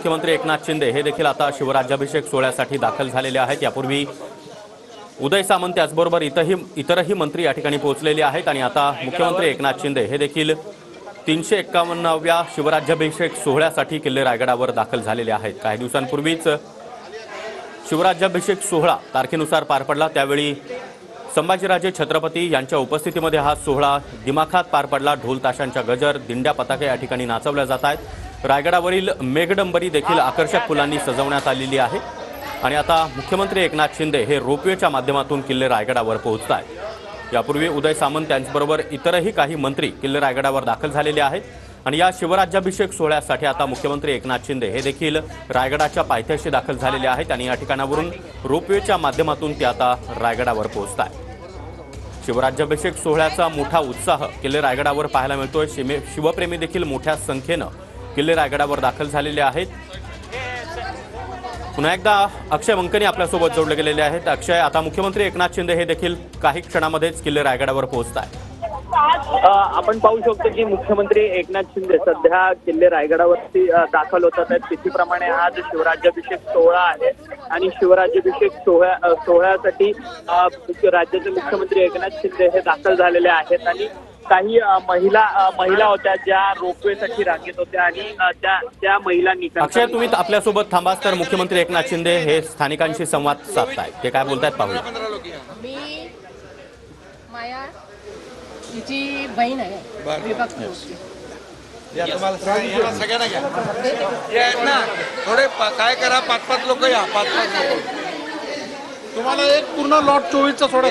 मुख्यमंत्री एकनाथ शिंदे हे देखील आता शिवराज्याभिषेक सोहळ्यासाठी दाखल झालेले आहेत। यापूर्वी उदय सामंत त्याचबरोबर इतरही मंत्री या ठिकाणी पोहोचलेले आहेत आणि आता मुख्यमंत्री एकनाथ शिंदे हे देखील 351व्या शिवराज्याभिषेक सोहळ्यासाठी किल्ले रायगडावर दाखल झालेले आहेत। काही दिवसांपूर्वीच शिवराज्याभिषेक सोहळा तारखेनुसार पार पडला, त्यावेळी संभाजीराजे छत्रपती यांच्या उपस्थितीमध्ये हा सोहळा दिमाखात पार पडला। ढोल ताशांच्या गजर, दिंड्या, पताके या ठिकाणी नाचवल्या जात आहेत। रायगडावरील मेघडंबरी देखील आकर्षक फुलांनी सजवण्यात आलेली आहे आणि आता मुख्यमंत्री एकनाथ शिंदे हे रोपवेच्या माध्यमातून किल्ले रायगडावर पोहोचत आहेत। यापूर्वी उदय सामंत यांच्याबरोबर इतरही काही मंत्री किल्ले रायगडावर दाखल झालेले आहेत आणि या शिवराज्याभिषेक सोहळ्यासाठी आता मुख्यमंत्री एकनाथ शिंदे हे देखील रायगडाच्या पायथ्याशी दाखल झालेले आहेत आणि या ठिकाणावरून रोपवेच्या माध्यमातून ते आता रायगडावर पोहोचत आहेत। शिवराज्याभिषेक सोहळ्याचा मोठा उत्साह किल्ले रायगडावर पाहायला मिळतोय। शिवप्रेमी देखील मोठ्या संख्येनं किल्ले रायगडावर दाखल झालेले आहेत। पुन्हा एकदा अक्षय वंकनी आपल्यासोबत जोडले गेलेले आहेत। अक्षय, आता मुख्यमंत्री एकनाथ शिंदे हे देखील काही क्षणामध्येच किल्ले रायगडावर पोहोचत आहेत। आपण पाहू शकतो की मुख्यमंत्री एकनाथ शिंदे सध्या किल्ले रायगडावरती दाखल होतात आहेत। तिथीप्रमाणे आज शिवराज्याभिषेक सोहळा आहे आणि शिवराज्याभिषेक सोहळ्यासाठी राज्याचे मुख्यमंत्री एकनाथ शिंदे हे दाखल झालेले आहेत आणि काही महिला होत्या ज्या रोपवेसाठी रांगेत होत्या आणि त्या महिलांनी अक्षय, तुम्ही आपल्यासोबत थांबाच तर मुख्यमंत्री एकनाथ शिंदे हे स्थानिकांशी संवाद साधतायत, ते काय बोलतायत पाहूया। मी माया तिची बहीण आहे विभक्त सगळ्यांना घ्या ना, थोडे काय करा, 5-5 लोक या, 5-5 लोक तुम्हाला एक पूर्ण लॉट 24चा सोडा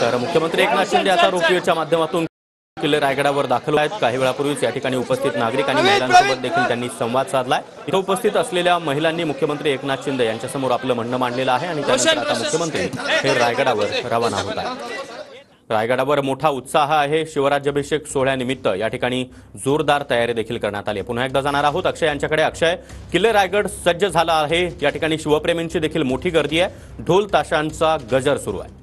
तर मुख्यमंत्री एकनाथ शिंदे आता रोपवेच्या माध्यमातून किल्ले रायगडावर दाखल आहेत। काही वेळापूर्वीच या ठिकाणी उपस्थित नागरिक आणि महिलांसोबत देखील त्यांनी संवाद साधलाय। इथे उपस्थित असलेल्या महिलांनी मुख्यमंत्री एकनाथ शिंदे यांच्यासमोर आपलं म्हणणं मांडलेलं आहे आणि त्यानंतर आता मुख्यमंत्री हे रायगडावर रवाना होत आहेत। रायगडावर मोठा उत्साह आहे। शिवराज्याभिषेक सोहळ्यानिमित्त या ठिकाणी जोरदार तयारी देखील करण्यात आली आहे। पुन्हा एकदा जाणार आहोत अक्षय यांच्याकडे। अक्षय, किल्ले रायगड सज्ज झाला आहे, या ठिकाणी शिवप्रेमींची देखील मोठी गर्दी आहे, ढोल ताशांचा गजर सुरू आहे।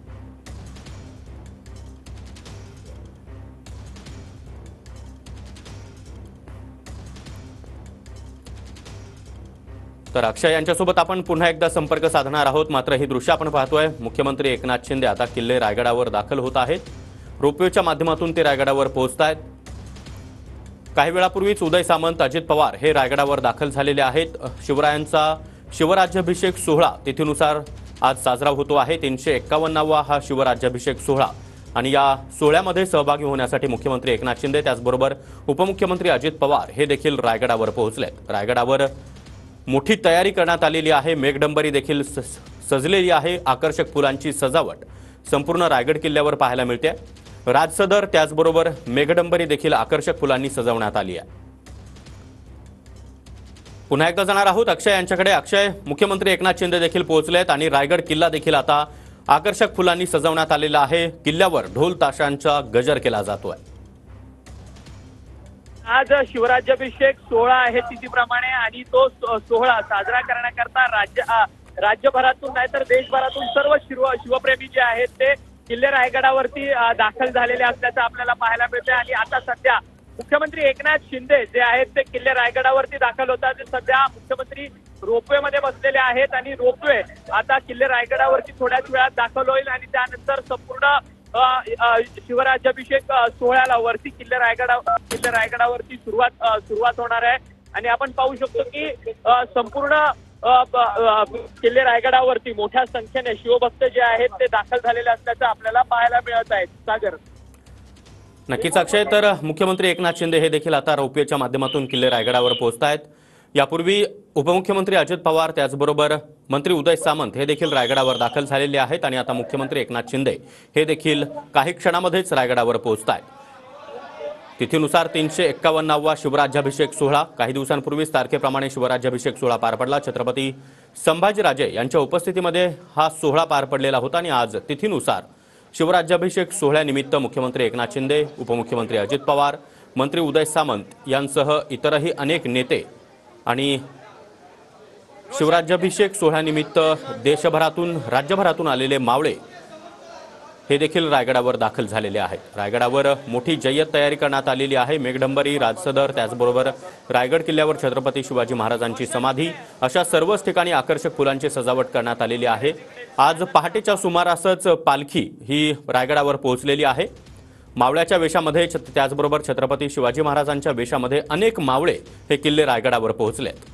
तर अक्षय यांच्यासोबत आपण पुन्हा एकदा संपर्क साधणार आहोत, मात्र ही दृश्य आपण पाहतोय। मुख्यमंत्री एकनाथ शिंदे आता किल्ले रायगडावर दाखल होत आहेत, रोपवेच्या माध्यमातून ते रायगडावर पोहोचत आहेत। काही वेळापूर्वीच उदय सामंत, अजित पवार हे रायगडावर दाखल झालेले आहेत। शिवरायांचा शिवराज्याभिषेक सोहळा तिथीनुसार आज साजरा होतो आहे। 351वा हा शिवराज्याभिषेक सोहळा आणि या सोहळ्यामध्ये सहभागी होण्यासाठी मुख्यमंत्री एकनाथ शिंदे त्याचबरोबर उपमुख्यमंत्री अजित पवार हे देखील रायगडावर पोहोचलेत। रायगडावर मोठी तयारी करण्यात आलेली आहे, मेघडंबरी देखील सजलेली आहे, आकर्षक फुलांची सजावट संपूर्ण रायगड किल्ल्यावर पाहायला मिळते। राजसदर त्याचबरोबर मेघडंबरी देखील आकर्षक फुलांनी सजवण्यात आली आहे। पुन्हा एकदा जाणार आहोत अक्षय यांच्याकडे। अक्षय, मुख्यमंत्री एकनाथ शिंदे देखील पोहोचलेत आणि रायगड किल्ला देखील आता आकर्षक फुलांनी सजवण्यात आलेला आहे। किल्ल्यावर ढोल ताशांचा गजर केला जातोय। आज शिवराज्याभिषेक सोहळा आहे तिथीप्रमाणे आणि तो सोहळा साजरा करण्याकरता राज्यभरातून नाहीतर देशभरातून सर्व शिवप्रेमी जे आहेत ते किल्ले रायगडावरती दाखल झालेले असल्याचं आपल्याला पाहायला मिळते आणि आता सध्या मुख्यमंत्री एकनाथ शिंदे जे आहेत ते किल्ले रायगडावरती दाखल होतात। सध्या मुख्यमंत्री रोपवेमध्ये बसलेले आहेत आणि रोपवे आता किल्ले रायगडावरती थोड्याच वेळात दाखल होईल आणि त्यानंतर संपूर्ण शिवराज्याभिषेक सोहळ्याला वरती किल्ले रायगडावरती सुरुवात होणार आहे आणि आपण पाहू शकतो की संपूर्ण किल्ले रायगडावरती मोठ्या संख्येने शिवभक्त जे आहेत ते दाखल झालेले असल्याचं आपल्याला पाहायला मिळत आहे। सागर, नक्कीच अक्षय, तर मुख्यमंत्री एकनाथ शिंदे हे देखील आता रोपवेच्या माध्यमातून किल्ले रायगडावर पोहोचत आहेत। यापूर्वी उपमुख्यमंत्री अजित पवार त्याचबरोबर मंत्री उदय सामंत हे देखील रायगडावर दाखल झालेले आहेत आणि आता मुख्यमंत्री एकनाथ शिंदे हे देखील काही क्षणामध्येच रायगडावर पोहोचत आहेत। तिथीनुसार 351वा शिवराज्याभिषेक सोहळा काही दिवसांपूर्वीच तारखेप्रमाणे शिवराज्याभिषेक सोहळा पार पडला। छत्रपती संभाजीराजे यांच्या उपस्थितीमध्ये हा सोहळा पार पडलेला होता आणि आज तिथीनुसार शिवराज्याभिषेक सोहळ्यानिमित्त मुख्यमंत्री एकनाथ शिंदे, उपमुख्यमंत्री अजित पवार, मंत्री उदय सामंत यांसह इतरही अनेक नेते आणि शिवराज्याभिषेक सोहळ्यानिमित्त देशभरातून राज्यभरातून आलेले मावळे हे देखील रायगडावर दाखल झालेले आहेत। रायगडावर मोठी जय्यत तयारी करण्यात आलेली आहे। मेघडंबरी, राजसदर, त्याचबरोबर रायगड किल्ल्यावर छत्रपती शिवाजी महाराजांची समाधी अशा सर्वच ठिकाणी आकर्षक फुलांची सजावट करण्यात आलेली आहे। आज पहाटेच्या सुमारासच पालखी ही रायगडावर पोहोचलेली आहे। मावळ्याच्या वेशामध्ये त्याचबरोबर छत्रपती शिवाजी महाराजांच्या वेशामध्ये अनेक मावळे हे किल्ले रायगडावर पोहोचलेत।